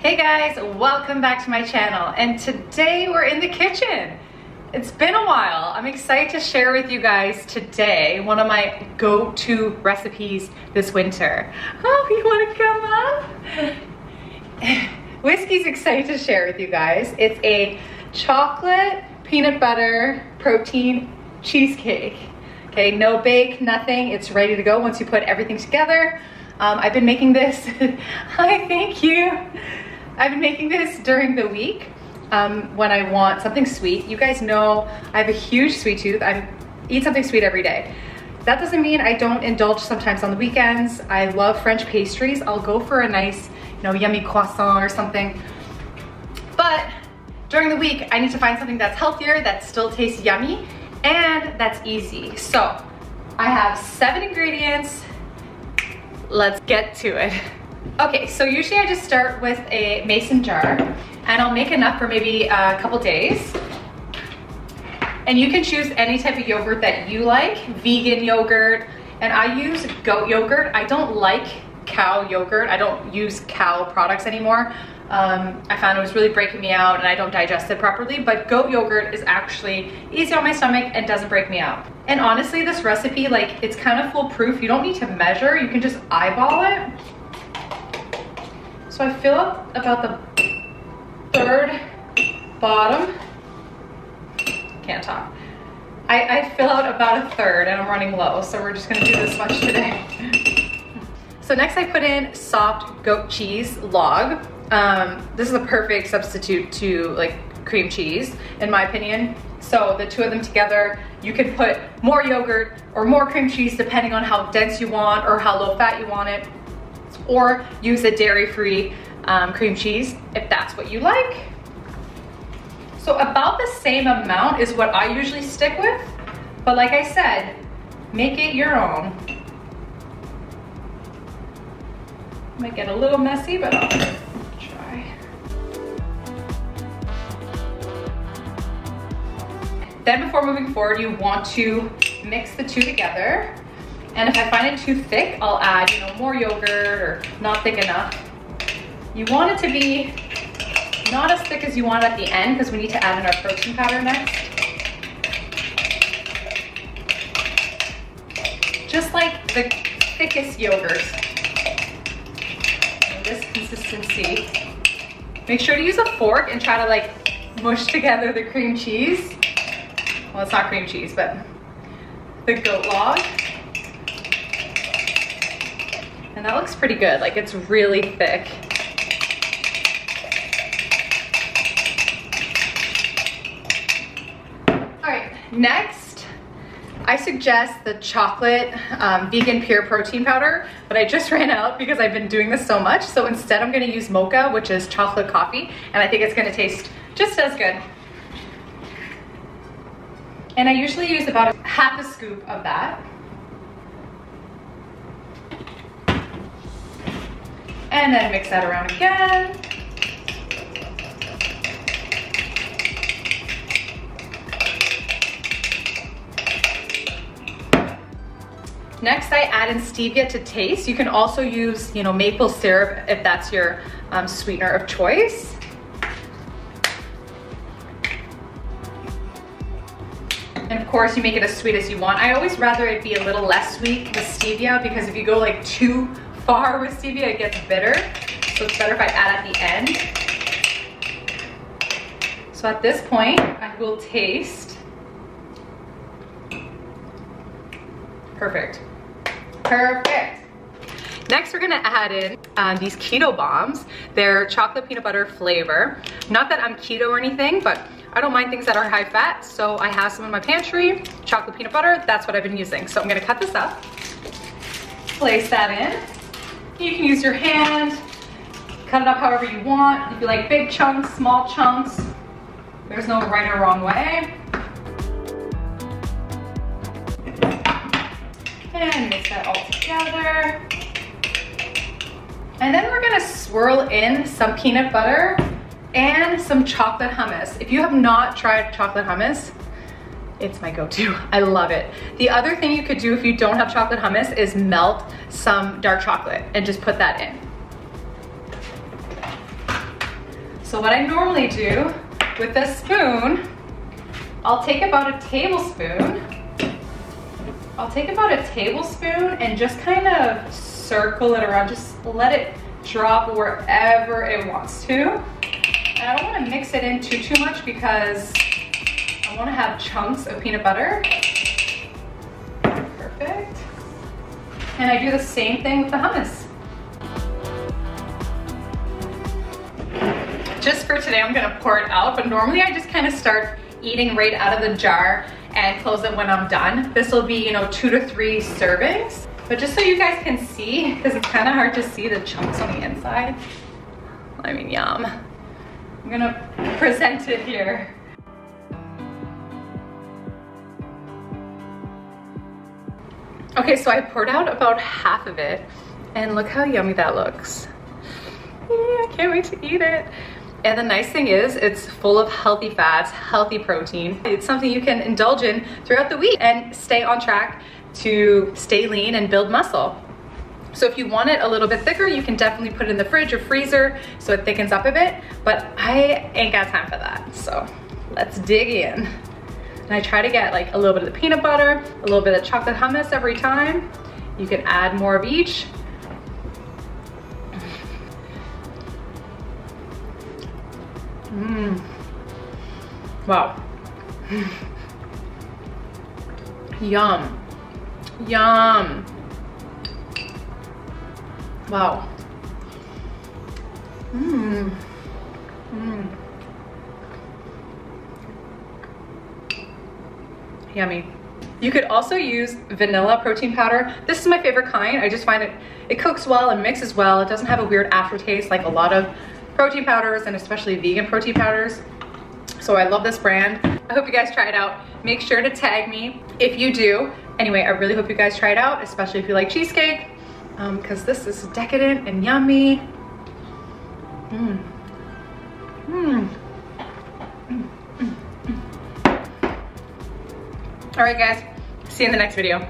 Hey guys, welcome back to my channel, and today we're in the kitchen. It's been a while. I'm excited to share with you guys today one of my go-to recipes this winter. Oh, you wanna come up? Whiskey's excited to share with you guys. It's a chocolate peanut butter protein cheesecake. Okay, no bake, nothing. It's ready to go once you put everything together. I've been making this, hi, thank you. I've been making this during the week when I want something sweet. You guys know I have a huge sweet tooth. I eat something sweet every day. That doesn't mean I don't indulge sometimes on the weekends. I love French pastries. I'll go for a nice, yummy croissant or something. But during the week, I need to find something that's healthier, that still tastes yummy, and that's easy. So I have 7 ingredients. Let's get to it. Okay, so usually I just start with a mason jar, and I'll make enough for maybe a couple days. And you can choose any type of yogurt that you like, vegan yogurt, and I use goat yogurt. I don't like cow yogurt. I don't use cow products anymore. I found it was really breaking me out and I don't digest it properly, but goat yogurt is actually easy on my stomach and doesn't break me out. And honestly, this recipe, it's kind of foolproof. You don't need to measure, you can just eyeball it. So I fill up about the 3rd bottom. Can't talk. I fill out about a 1/3 and I'm running low, so we're just gonna do this much today. So next I put in soft goat cheese log. This is a perfect substitute to cream cheese, in my opinion. So the two of them together, you can put more yogurt or more cream cheese depending on how dense you want or how low fat you want it, or use a dairy-free cream cheese if that's what you like. So about the same amount is what I usually stick with, but like I said, make it your own. Might get a little messy, but I'll try. Then before moving forward, you want to mix the two together. And if I find it too thick, I'll add, more yogurt or not thick enough. You want it to be not as thick as you want at the end because we need to add in our protein powder next. Just like the thickest yogurt. This consistency. Make sure to use a fork and try to mush together the cream cheese. Well, it's not cream cheese, but the goat log. And that looks pretty good. It's really thick. All right, next, I suggest the chocolate vegan pure protein powder, but I just ran out because I've been doing this so much. So instead I'm gonna use mocha, which is chocolate coffee, and I think it's gonna taste just as good. And I usually use about half a scoop of that. And then mix that around again. Next, I add in stevia to taste. You can also use, maple syrup if that's your sweetener of choice. And of course, you make it as sweet as you want. I always rather it be a little less sweet with stevia, because if you go too far with stevia, it gets bitter. So it's better if I add at the end. So at this point, I will taste. Perfect. Perfect. Next, we're gonna add in these keto bombs. They're chocolate peanut butter flavor. Not that I'm keto or anything, but I don't mind things that are high fat, so I have some in my pantry. Chocolate peanut butter, that's what I've been using. So I'm gonna cut this up, place that in. You can use your hand, cut it up however you want. If you like big chunks, small chunks, there's no right or wrong way. And mix that all together. And then we're gonna swirl in some peanut butter and some chocolate hummus. If you have not tried chocolate hummus, it's my go-to. I love it. The other thing you could do if you don't have chocolate hummus is melt some dark chocolate and just put that in. So what I normally do with this spoon, I'll take about a tablespoon. And just kind of circle it around. Just let it drop wherever it wants to. And I don't want to mix it in too much because I want to have chunks of peanut butter. Perfect. And I do the same thing with the hummus. Just for today, I'm gonna pour it out, but normally I just kind of start eating right out of the jar and close it when I'm done. This will be, 2 to 3 servings. But just so you guys can see, because it's kind of hard to see the chunks on the inside. I mean, yum. I'm gonna present it here. Okay, so I poured out about half of it, and look how yummy that looks. Yeah, I can't wait to eat it. And the nice thing is, it's full of healthy fats, healthy protein. It's something you can indulge in throughout the week and stay on track to stay lean and build muscle. So if you want it a little bit thicker, you can definitely put it in the fridge or freezer so it thickens up a bit, but I ain't got time for that. So let's dig in. And I try to get like a little bit of the peanut butter, a little bit of chocolate hummus every time. You can add more of each. Wow. Yum. Yum. Wow. Yummy. You could also use vanilla protein powder. This is my favorite kind. I just find it cooks well and mixes well. It doesn't have a weird aftertaste like a lot of protein powders, and especially vegan protein powders. So I love this brand. I hope you guys try it out. Make sure to tag me if you do. Anyway, I really hope you guys try it out, especially if you like cheesecake, because this is decadent and yummy. All right, guys. See you in the next video.